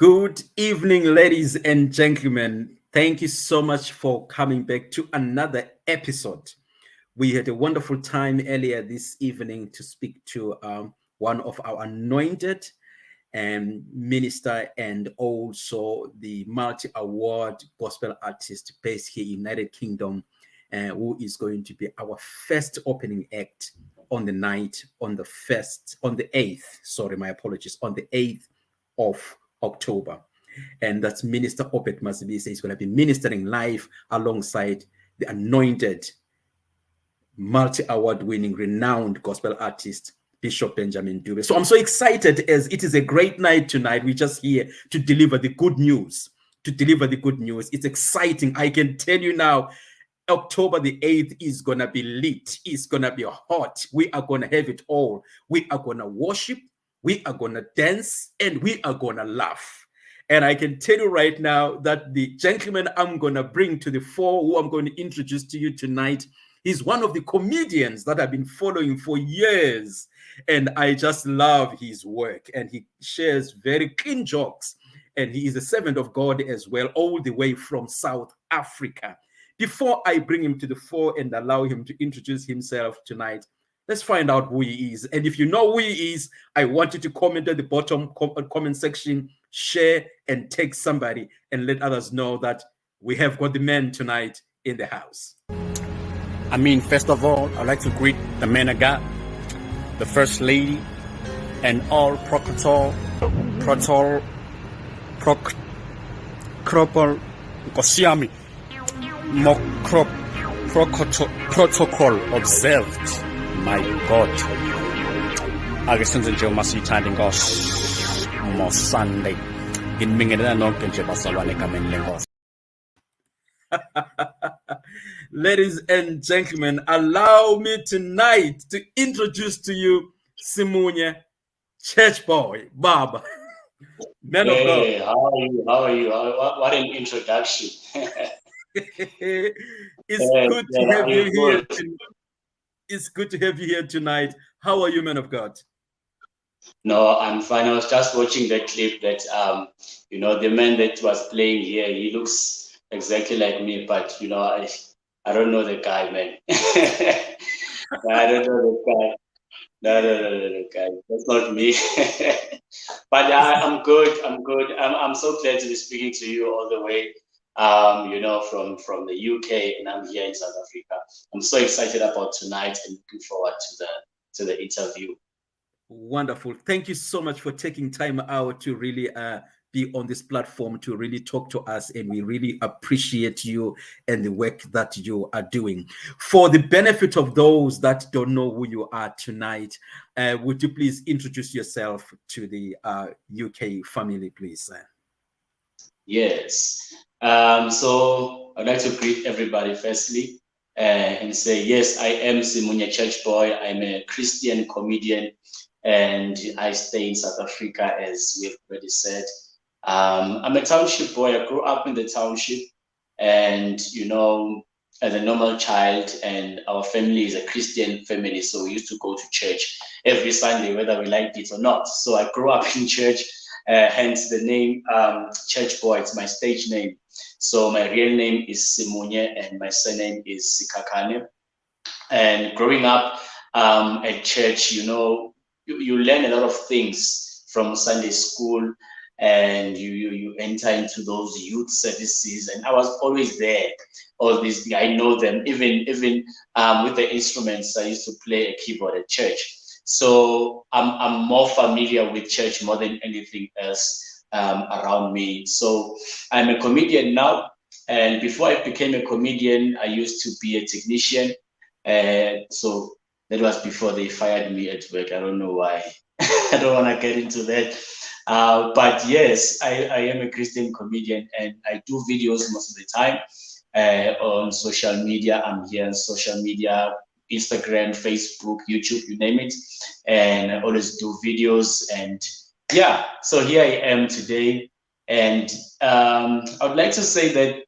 Good evening, ladies and gentlemen. Thank you so much for coming back to another episode. We had a wonderful time earlier this evening to speak to one of our anointed minister and also the multi-award gospel artist based here in United Kingdom, who is going to be our first opening act on the night on the 8th. Sorry, my apologies, on the 8th of October. And that's Minister Obed Mazibise. He's going to be ministering live alongside the anointed, multi-award winning, renowned gospel artist, Bishop Benjamin Dube. So I'm so excited as it is a great night tonight. We're just here to deliver the good news. It's exciting. I can tell you now, October the 8th is going to be lit. It's going to be hot. We are going to have it all. We are going to worship. We are going to dance and we are going to laugh. And I can tell you right now that the gentleman I'm going to bring to the fore, who I'm going to introduce to you tonight, is one of the comedians that I've been following for years. And I just love his work. And he shares very clean jokes. And he is a servant of God as well, all the way from South Africa. Before I bring him to the fore and allow him to introduce himself tonight, let's find out who he is. And if you know who he is, I want you to comment at the bottom comment section, share and tag somebody and let others know that we have got the man tonight in the house. First of all, I'd like to greet the man of God, the First Lady, and all protocol, protocol observed. My God. Agasenze nje uma siyithanda inkosi mo Sunday. Nginibingelela nonke nje bazalwane egameni lenkosi. Ladies and gentlemen, allow me tonight to introduce to you Simunye, church boy, Baba. Man of God. How are you? What an introduction. Good to have you here. It's good to have you here tonight. How are you, man of God? No, I'm fine. I was just watching that clip that, the man that was playing here, he looks exactly like me, but, I don't know the guy, man. I don't know the guy. No, guy. That's not me. But I'm good. I'm so glad to be speaking to you all the way. From the UK, and I'm here in South Africa. I'm so excited about tonight and looking forward to the interview. Wonderful. Thank you so much for taking time out to really be on this platform to really talk to us, and we really appreciate you and the work that you are doing. For the benefit of those that don't know who you are tonight, would you please introduce yourself to the UK family, please? Yes. So I'd like to greet everybody firstly and say, yes, I am Simunye Church Boy. I'm a Christian comedian and I stay in South Africa, as we've already said. I'm a township boy. I grew up in the township and, as a normal child, and our family is a Christian family. So we used to go to church every Sunday, whether we liked it or not. So I grew up in church. Hence the name Church Boy. It's my stage name. So my real name is Simunye and my surname is Sikakane. And growing up at church, you learn a lot of things from Sunday school, and you enter into those youth services. And I was always there. All these, I know them. Even with the instruments, I used to play a keyboard at church. So I'm more familiar with church more than anything else around me. So I'm a comedian now, and before I became a comedian, I used to be a technician. So that was before they fired me at work. I don't know why. I don't want to get into that. But yes, I am a Christian comedian, and I do videos most of the time on social media. I'm here on social media. Instagram, Facebook, YouTube, you name it, and I always do videos. And yeah, so here I am today, and I would like to say that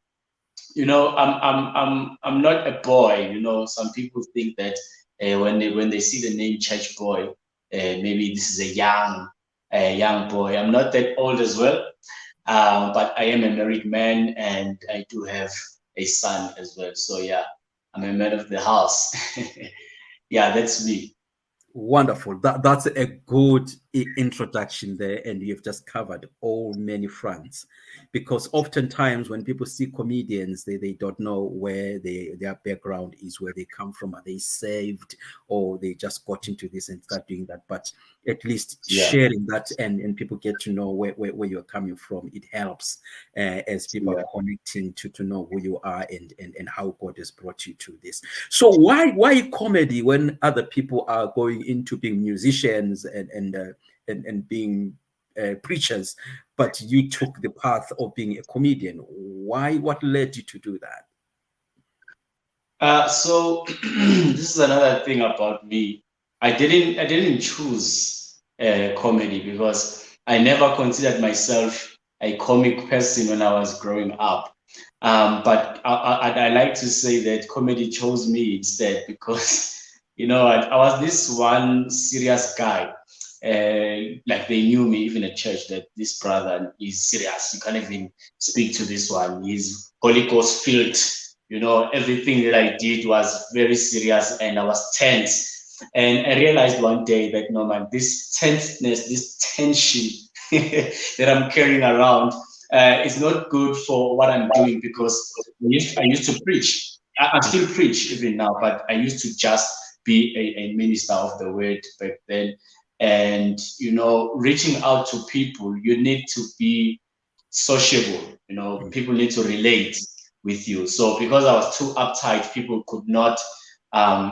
I'm not a boy. Some people think that when they see the name Church Boy, maybe this is a young boy. I'm not that old as well. But I am a married man, and I do have a son as well. So yeah, I'm a man of the house. Yeah, that's me. Wonderful. That's a good introduction there, and you've just covered all many fronts. Because oftentimes when people see comedians, they don't know where their background is, where they come from. Are they saved, or they just got into this and start doing that? But at least Yeah. sharing that, and people get to know where you're coming from. It helps as people are connecting to know who you are and how God has brought you to this. So why comedy when other people are going into being musicians and being preachers, but you took the path of being a comedian? Why? What led you to do that? So this is another thing about me. I didn't choose comedy because I never considered myself a comic person when I was growing up. But I like to say that comedy chose me instead because, I was this one serious guy. Like they knew me even at church that this brother is serious. You can't even speak to this one. He's Holy Ghost filled. Everything that I did was very serious and I was tense. And I realized one day that, no, man, this tenseness, this tension that I'm carrying around is not good for what I'm doing, because I used to preach. I still preach even now, but I used to just be a minister of the word back then. And, reaching out to people, you need to be sociable. People need to relate with you. So because I was too uptight, people could not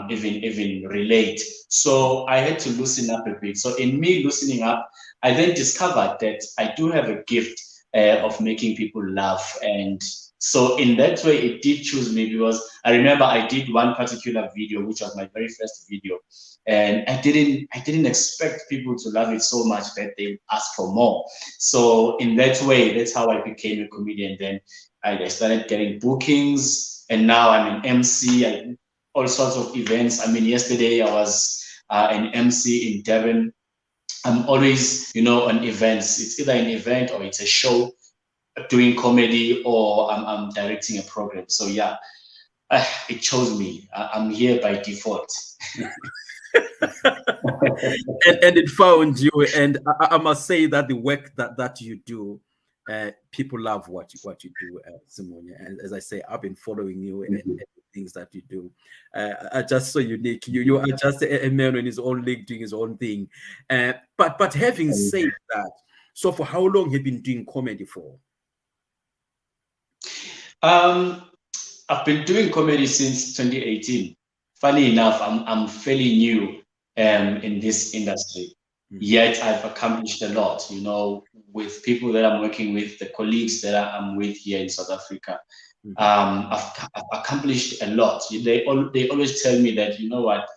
even relate. So I had to loosen up a bit. So in me loosening up, I then discovered that I do have a gift of making people laugh. And so in that way, it did choose me, because I remember I did one particular video, which was my very first video. And I didn't expect people to love it so much that they asked for more. So in that way, that's how I became a comedian. Then I started getting bookings, and now I'm an MC, all sorts of events. I mean, yesterday I was an MC in Devon. I'm always, on events. It's either an event or it's a show, doing comedy, or I'm directing a program. So yeah, it chose me. I'm here by default. and it found you. And I must say that the work that you do, people love what you do, Simunye. And as I say, I've been following you and the things that you do are just so unique. You are just a man in his own league doing his own thing. But having said that, so for how long have you been doing comedy for? I've been doing comedy since 2018. Funny enough, I'm fairly new in this industry. Yet I've accomplished a lot, with people that I'm working with, the colleagues that I'm with here in South Africa. I've accomplished a lot. They always tell me that, what,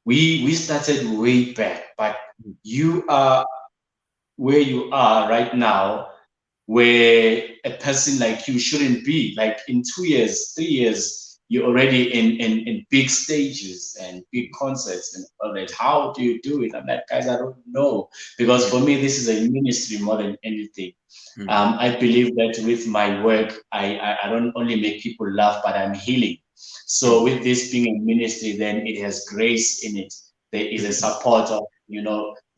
we started way back, but you are where you are right now, where a person like you shouldn't be. Like in 2 years, 3 years, you're already in big stages and big concerts and all that. How do you do it? I'm like, guys, I don't know. Because for me, this is a ministry more than anything. I believe that with my work, I don't only make people laugh, but I'm healing. So with this being a ministry, then it has grace in it. There is a support of,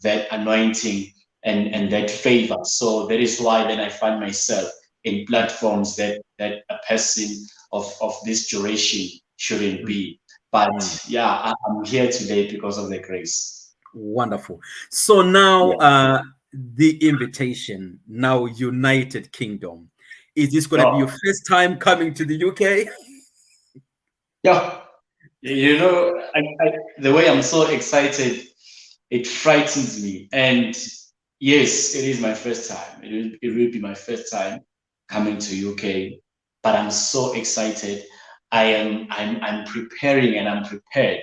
that anointing and that favor. So that is why then I find myself in platforms that a person of this duration shouldn't be. But yeah, I'm here today because of the grace. Wonderful. So now the invitation, now United Kingdom. Is this going to be your first time coming to the UK? Yeah. The way I'm so excited, it frightens me. And yes, it is my first time. It will be my first time coming to UK, but I'm so excited. I'm preparing and I'm prepared,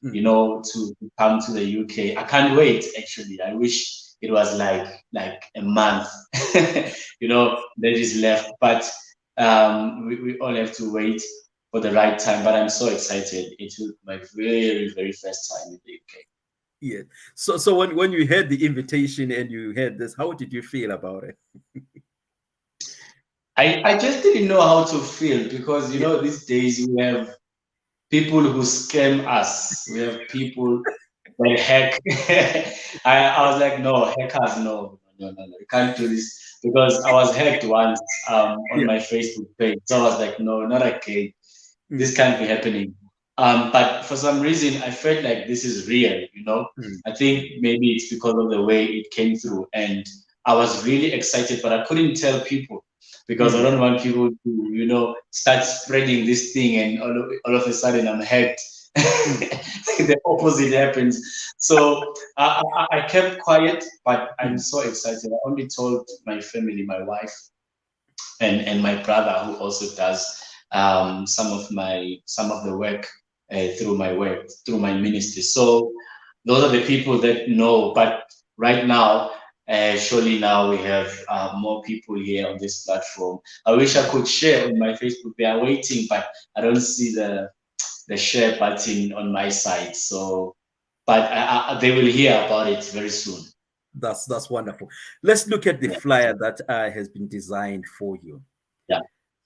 to come to the UK. I can't wait. Actually, I wish it was like a month, that is left. But we all have to wait for the right time. But I'm so excited. It will be my very, very first time in the UK. Yeah. So when you had the invitation and you had this, how did you feel about it? I just didn't know how to feel because, you know, these days we have people who scam us. We have people that hack. I was like, no, hackers, no, you can't do this. Because I was hacked once on my Facebook page. So I was like, no, not again. This can't be happening. But for some reason, I felt like this is real, you know. I think maybe it's because of the way it came through. And I was really excited, but I couldn't tell people because I don't want people to, you know, start spreading this thing and all of a sudden I'm hacked. The opposite happens. So I kept quiet, but I'm so excited. I only told my family, my wife, and my brother, who also does some of the work through my ministry. So those are the people that know. But right now, surely now we have more people here on this platform. I wish I could share on my Facebook. They are waiting, but I don't see the share button on my side. So, but they will hear about it very soon. That's wonderful. Let's look at the flyer that has been designed for you. Yeah.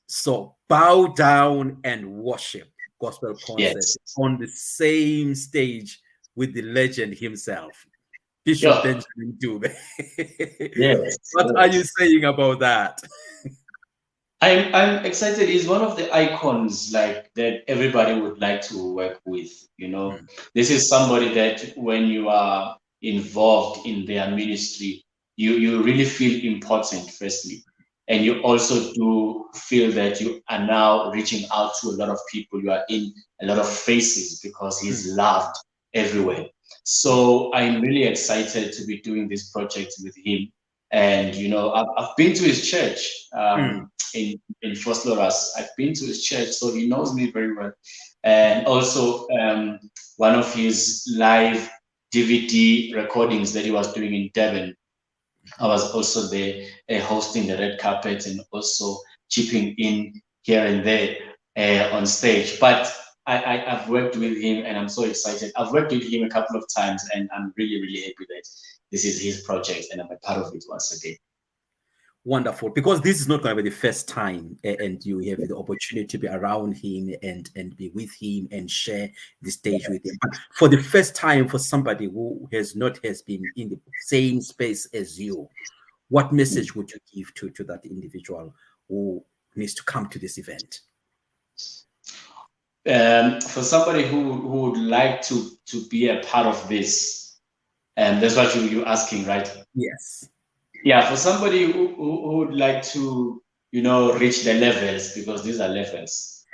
So, bow down and worship gospel concert on the same stage with the legend himself, Bishop Benjamin Dube. What are you saying about that? I'm excited. He's one of the icons like that everybody would like to work with. You know, this is somebody that when you are involved in their ministry, you really feel important, firstly. And you also do feel that you are now reaching out to a lot of people. You are in a lot of faces because he's loved everywhere. So I'm really excited to be doing this project with him. And, you know, I've been to his church in Vosloorus. I've been to his church, so he knows me very well. And also one of his live DVD recordings that he was doing in Devon, I was also there hosting the red carpet and also chipping in here and there on stage. But I've worked with him and I'm so excited. I've worked with him a couple of times and I'm really, really happy that this is his project and I'm a part of it once again. Wonderful, because this is not going to be the first time and you have the opportunity to be around him and be with him and share the stage with him. But for the first time, for somebody who has been in the same space as you, what message would you give to that individual who needs to come to this event? For somebody who would like to be a part of this, and that's what you're asking, right? Yes. Yeah, for somebody who would like to, you know, reach the levels, because these are levels.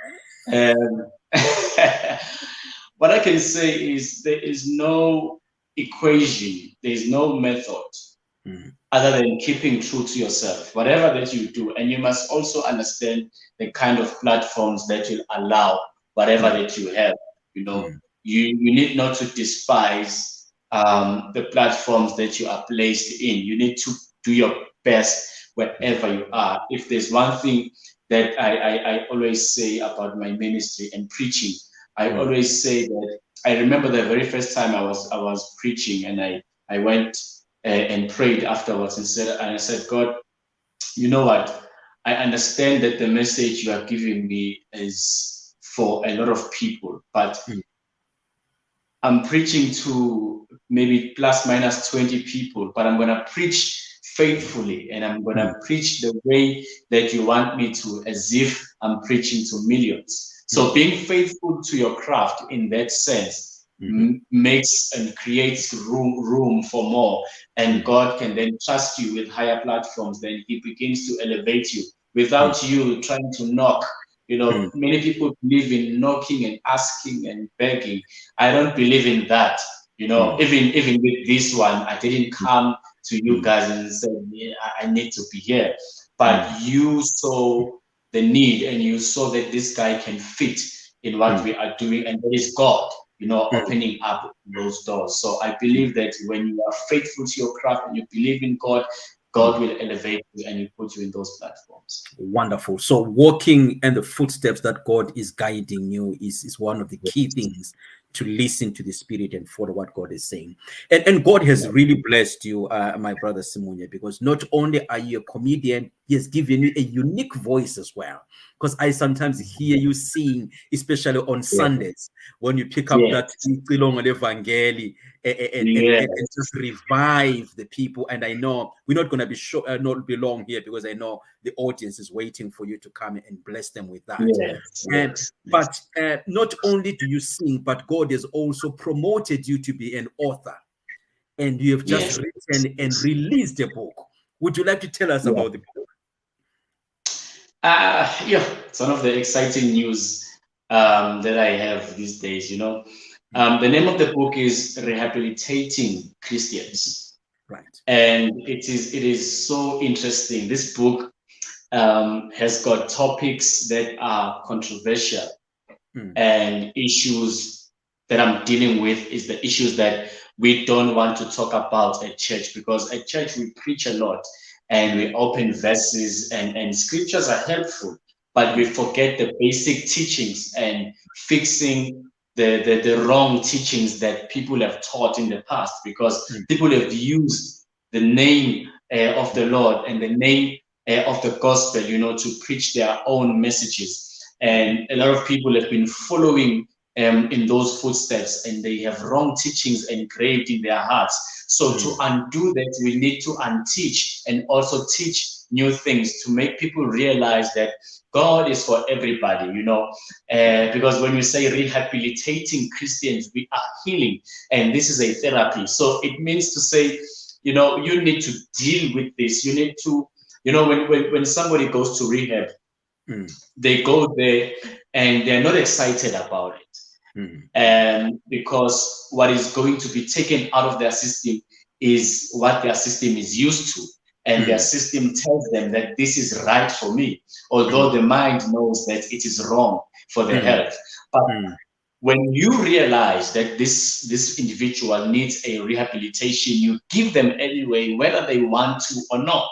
What I can say is there is no equation, there is no method other than keeping true to yourself, whatever that you do. And you must also understand the kind of platforms that will allow whatever that you have. You know, you need not to despise the platforms that you are placed in. You need to do your best wherever you are. If there's one thing that I always say about my ministry and preaching, I always say that I remember the very first time I was preaching and I went and prayed afterwards and I said, God, you know what? I understand that the message you are giving me is for a lot of people, but I'm preaching to maybe plus minus 20 people, but I'm going to preach faithfully and I'm going to preach the way that you want me to, as if I'm preaching to millions. So being faithful to your craft in that sense makes and creates room for more, and God can then trust you with higher platforms. Then he begins to elevate you without you trying to knock. You know, many people believe in knocking and asking and begging. I don't believe in that. You know, even with this one, I didn't come to you guys and say, yeah, I need to be here. But you saw the need and you saw that this guy can fit in what we are doing, and there is God, you know, opening up those doors. So I believe that when you are faithful to your craft and you believe in God, God will elevate you and he put you in those platforms. Wonderful. So walking in the footsteps that God is guiding you is one of the key things, to listen to the Spirit and follow what God is saying. And God has really blessed you, my brother Simunye, because not only are you a comedian, He has given you a unique voice as well. Because I sometimes hear you sing, especially on Sundays, when you pick up that Evangeli and just revive the people. And I know we're not going to be not be long here, because I know the audience is waiting for you to come and bless them with that. But not only do you sing, but God has also promoted you to be an author. And you have just written and released a book. Would you like to tell us about the book? It's one of the exciting news that I have these days, you know. The name of the book is Rehabilitating Christians. Right. And it is so interesting. This book has got topics that are controversial, and issues that I'm dealing with is the issues that we don't want to talk about at church, because at church we preach a lot and we open verses and scriptures are helpful, but we forget the basic teachings and fixing the wrong teachings that people have taught in the past, because people have used the name of the Lord and the name of the gospel, you know, to preach their own messages. And a lot of people have been following in those footsteps, and they have wrong teachings engraved in their hearts. So to undo that, we need to unteach and also teach new things to make people realize that God is for everybody, you know, because when we say rehabilitating Christians, we are healing, and this is a therapy. So it means to say, you know, you need to deal with this. You need to, you know, when somebody goes to rehab, they go there and they're not excited about it. And because what is going to be taken out of their system is what their system is used to. And their system tells them that this is right for me, although the mind knows that it is wrong for their health. But when you realize that this individual needs a rehabilitation, you give them anyway, whether they want to or not.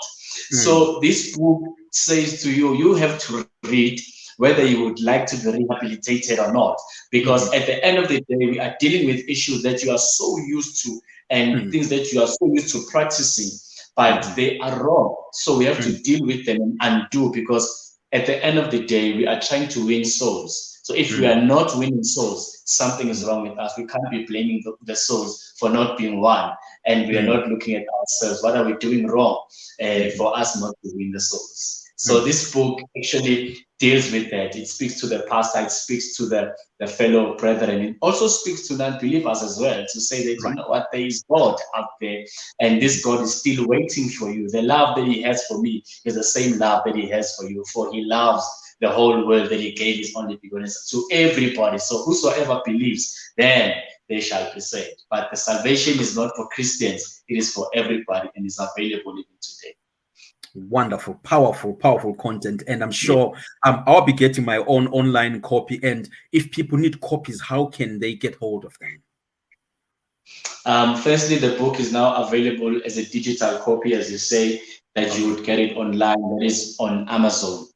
So this book says to you, you have to read whether you would like to be rehabilitated or not. Because at the end of the day, we are dealing with issues that you are so used to and things that you are so used to practicing, but they are wrong. So we have to deal with them and undo, because at the end of the day, we are trying to win souls. So if we are not winning souls, something is wrong with us. We can't be blaming the souls for not being won, and we are not looking at ourselves. What are we doing wrong for us not to win the souls? So this book actually deals with that. It speaks to the pastor, it speaks to the fellow brethren. It also speaks to non-believers as well, to say that, you know what, there is God out there, and this God is still waiting for you. The love that he has for me is the same love that he has for you, for he loves the whole world, that he gave his only begotten Son to everybody. So whosoever believes, then they shall be saved. But the salvation is not for Christians, it is for everybody, and is available even today. Wonderful, powerful content. And I'm sure I'll be getting my own online copy. And if people need copies, how can they get hold of them? Firstly, the book is now available as a digital copy, as you say, that you would get it online. That is on Amazon.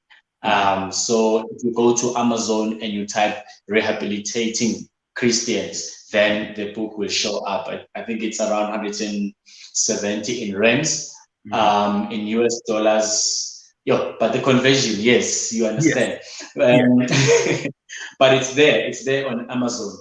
So if you go to Amazon and you type Rehabilitating Christians, then the book will show up. I think it's around 170 in rands. In US dollars, but the conversion, yes, you understand. Yes. But it's there on Amazon.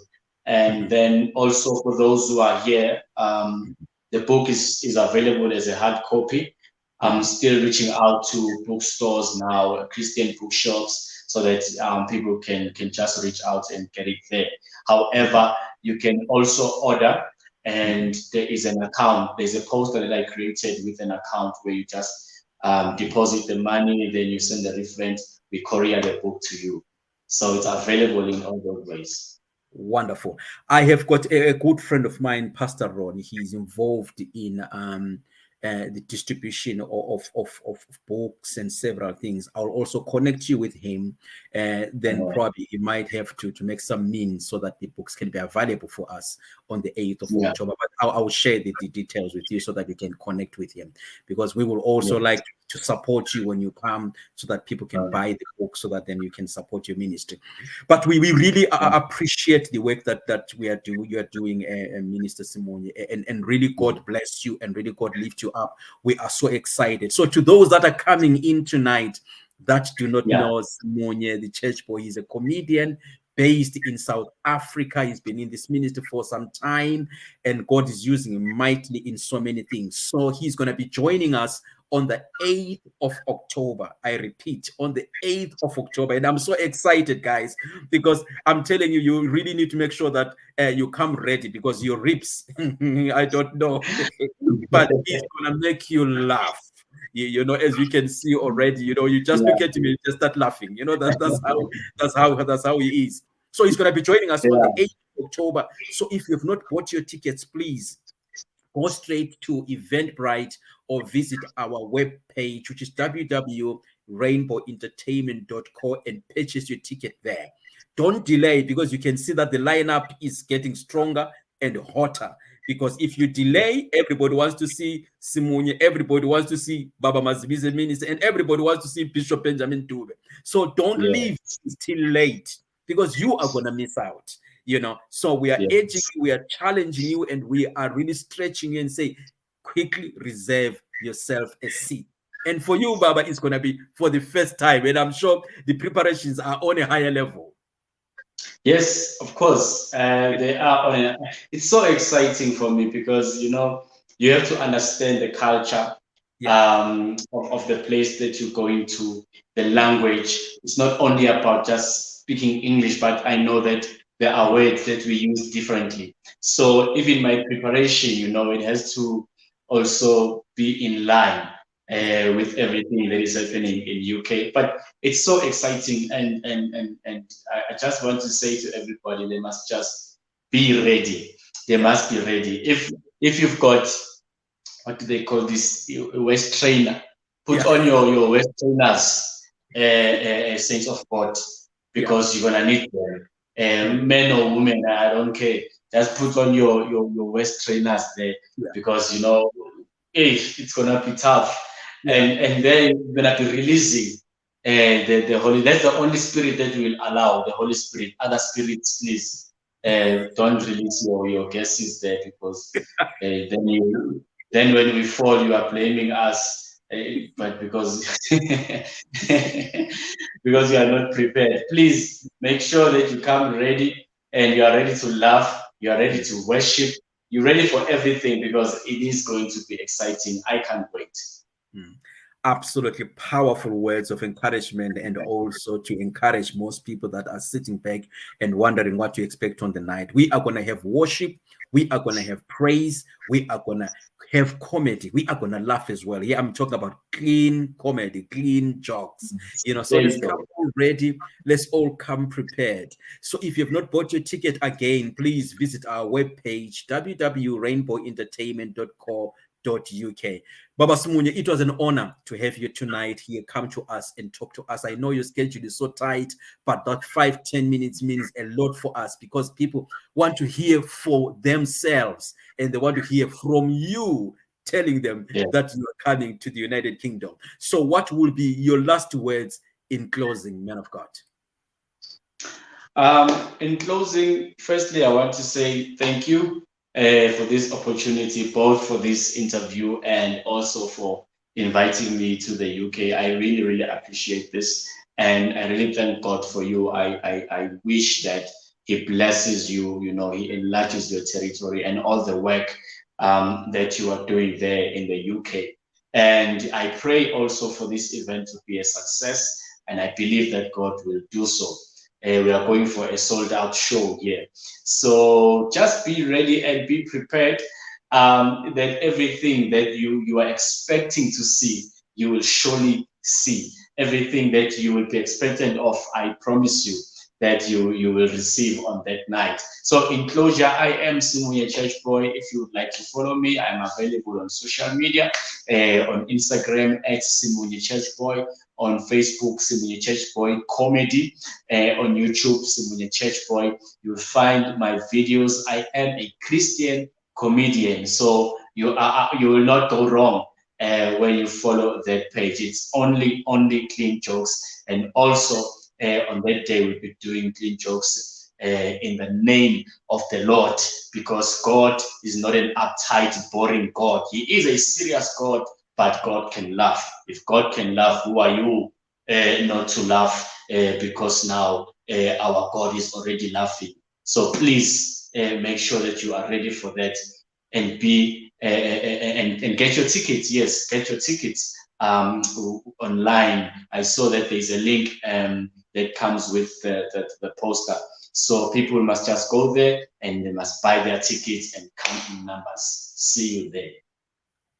And then also for those who are here, the book is available as a hard copy. I'm still reaching out to bookstores now, Christian bookshops, so that people can just reach out and get it there. However, you can also order. And there is an account, there's a poster that I created with an account where you just deposit the money, then you send the reference, we courier the book to you. So it's available in all those ways. Wonderful. I have got a good friend of mine, Pastor Ron. He's involved in the distribution of books and several things. I'll also connect you with him. Then probably he might have to make some means so that the books can be available for us on the 8th of October. But I will share the details with you so that you can connect with him, because we will also like to support you when you come, so that people can buy the book, so that then you can support your ministry. But we really appreciate the work that you are doing, Minister Simunye, and really God bless you, and really God lift you up. We are so excited. So to those that are coming in tonight that do not know Simunye, the church boy, he's a comedian based in South Africa. He's been in this ministry for some time, and God is using him mightily in so many things. So he's going to be joining us on the 8th of October. I repeat, on the 8th of October. And I'm so excited, guys, because I'm telling you, you really need to make sure that you come ready, because your ribs, I don't know, but it's going to make you laugh. You know, as you can see already, you know, you just look at him and just start laughing. You know, that's how he is. So he's going to be joining us on the 8th of October. So if you've not bought your tickets, please go straight to Eventbrite or visit our webpage, which is www.rainbowentertainment.co, and purchase your ticket there. Don't delay, because you can see that the lineup is getting stronger and hotter. Because if you delay, everybody wants to see Simunye, everybody wants to see Baba Mazibi's minister, and everybody wants to see Bishop Benjamin Dube. So don't leave till late, because you are going to miss out. You know, so we are edging you, we are challenging you, and we are really stretching you and say, quickly reserve yourself a seat. And for you, Baba, it's going to be for the first time, and I'm sure the preparations are on a higher level. Yes, of course, they are on a, it's so exciting for me, because, you know, you have to understand the culture of the place that you're going to, the language. It's not only about just speaking English, but I know that there are words that we use differently. So even my preparation, you know, it has to also be in line with everything that is happening in UK. But it's so exciting, and I just want to say to everybody, they must just be ready. They must be ready. If you've got, what do they call this, waist trainer, put on your waist trainers, saints of God, because you're gonna need them. Men or women, I don't care. Just put on your waist trainers there, because, you know, it's gonna be tough. And then you're gonna be releasing the Holy. That's the only spirit that will allow, the Holy Spirit. Other spirits, please, don't release your guesses there, because then when we fall, you are blaming us. But because because you are not prepared, please make sure that you come ready, and you are ready to laugh, you are ready to worship, you're ready for everything, because it is going to be exciting. I can't wait. Absolutely powerful words of encouragement, and also to encourage most people that are sitting back and wondering what to expect on the night. We are going to have worship, we are going to have praise, we are going to have comedy, we are going to laugh as well. Yeah, I'm talking about clean comedy, clean jokes, you know. So let's come ready, let's all come prepared. So if you've not bought your ticket, again, please visit our webpage, www.rainbowentertainment.co.uk. Baba Simunye, it was an honor to have you tonight here. Come to us and talk to us. I know your schedule is so tight, but that 5-10 minutes means a lot for us, because people want to hear for themselves, and they want to hear from you, telling them that you are coming to the United Kingdom. So what will be your last words in closing, man of God? In closing, firstly, I want to say thank you for this opportunity, both for this interview and also for inviting me to the UK. I really, really appreciate this, and I really thank God for you. I wish that He blesses you, you know, He enlarges your territory and all the work that you are doing there in the UK. And I pray also for this event to be a success, and I believe that God will do so. We are going for a sold-out show here. So just be ready and be prepared, that everything that you are expecting to see, you will surely see. Everything that you will be expectant of, I promise you that you will receive on that night. So in closure, I am Simunye Church Boy. If you would like to follow me, I'm available on social media, on Instagram at Simunye Church Boy, on Facebook, Simunye Church Boy Comedy, on YouTube, Simunye Church Boy. You'll find my videos. I am a Christian comedian. So you will not go wrong when you follow that page. It's only clean jokes, and also on that day we'll be doing clean jokes in the name of the Lord, because God is not an uptight, boring God. He is a serious God, but God can laugh. If God can laugh, who are you not to laugh? Because now our God is already laughing. So please make sure that you are ready for that, and be and get your tickets. Yes, get your tickets online. I saw that there's a link that comes with the poster. So people must just go there and they must buy their tickets and come in numbers. See you there.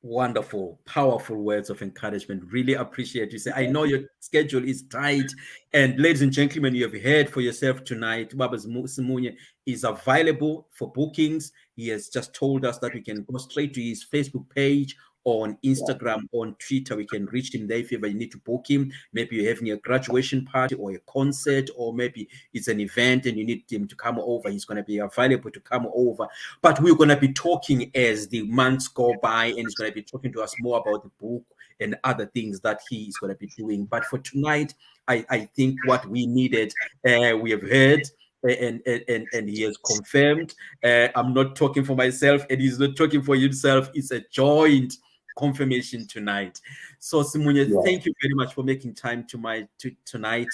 Wonderful, powerful words of encouragement. Really appreciate you. Say, I know your schedule is tight, and ladies and gentlemen, you have heard for yourself tonight. Baba Simunye is available for bookings. He has just told us that we can go straight to his Facebook page, on Instagram, on Twitter. We can reach him there if ever you need to book him. Maybe you're having a graduation party or a concert, or maybe it's an event and you need him to come over. He's going to be available to come over. But we're going to be talking as the months go by, and he's going to be talking to us more about the book and other things that he is going to be doing. But for tonight, I think what we needed, we have heard, and he has confirmed. I'm not talking for myself, and he's not talking for himself. It's a joint confirmation tonight. So Simunye, thank you very much for making time tonight,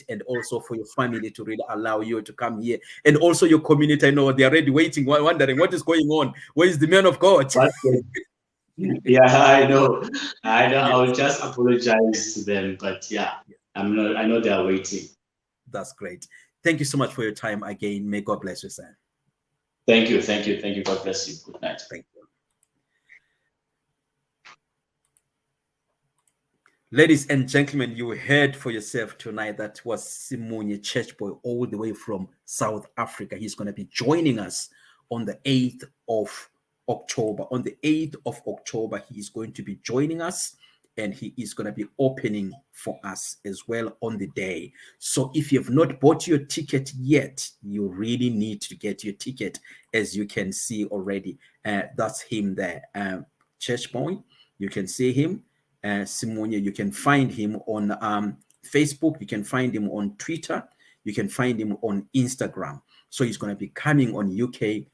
and also for your family to really allow you to come here, and also your community. I know they're already waiting, wondering what is going on. Where is the man of God? Yeah, I know. I will just apologize to them, but yeah, I know they are waiting. That's great. Thank you so much for your time again. May God bless you, sir. Thank you. God bless you. Good night. Thank you. Ladies and gentlemen, you heard for yourself tonight. That was Simunye, church boy, all the way from South Africa. He's going to be joining us on the 8th of October. On the 8th of October, he is going to be joining us, and he is going to be opening for us as well on the day. So if you have not bought your ticket yet, you really need to get your ticket. As you can see already, that's him there, church boy. You can see him. Simunye, you can find him on Facebook, you can find him on Twitter, you can find him on Instagram. So he's going to be coming on UK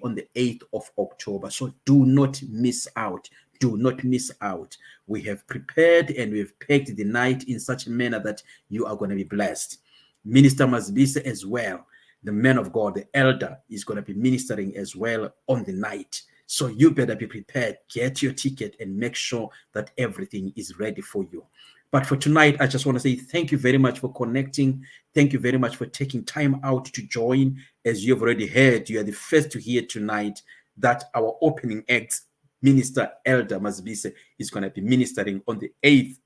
on the 8th of October. So do not miss out. Do not miss out. We have prepared and we've pegged the night in such a manner that you are going to be blessed. Minister Mazbise as well, the man of God, the elder, is going to be ministering as well on the night. So you better be prepared. Get your ticket and make sure that everything is ready for you. But for tonight, I just want to say thank you very much for connecting. Thank you very much for taking time out to join. As you've already heard, you are the first to hear tonight that our opening act, Minister Elder Mazbise, is going to be ministering on the 8th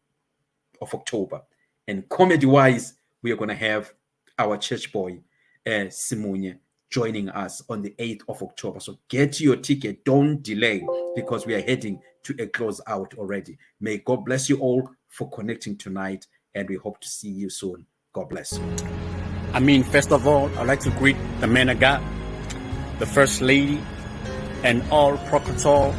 of October. And comedy-wise, we are going to have our church boy, Simunye, joining us on the 8th of October. So get your ticket. Don't delay, because we are heading to a close out already. May God bless you all for connecting tonight, and we hope to see you soon. God bless you. First of all, I'd like to greet the man of God, the First Lady, and all protocol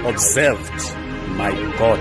observed. My God.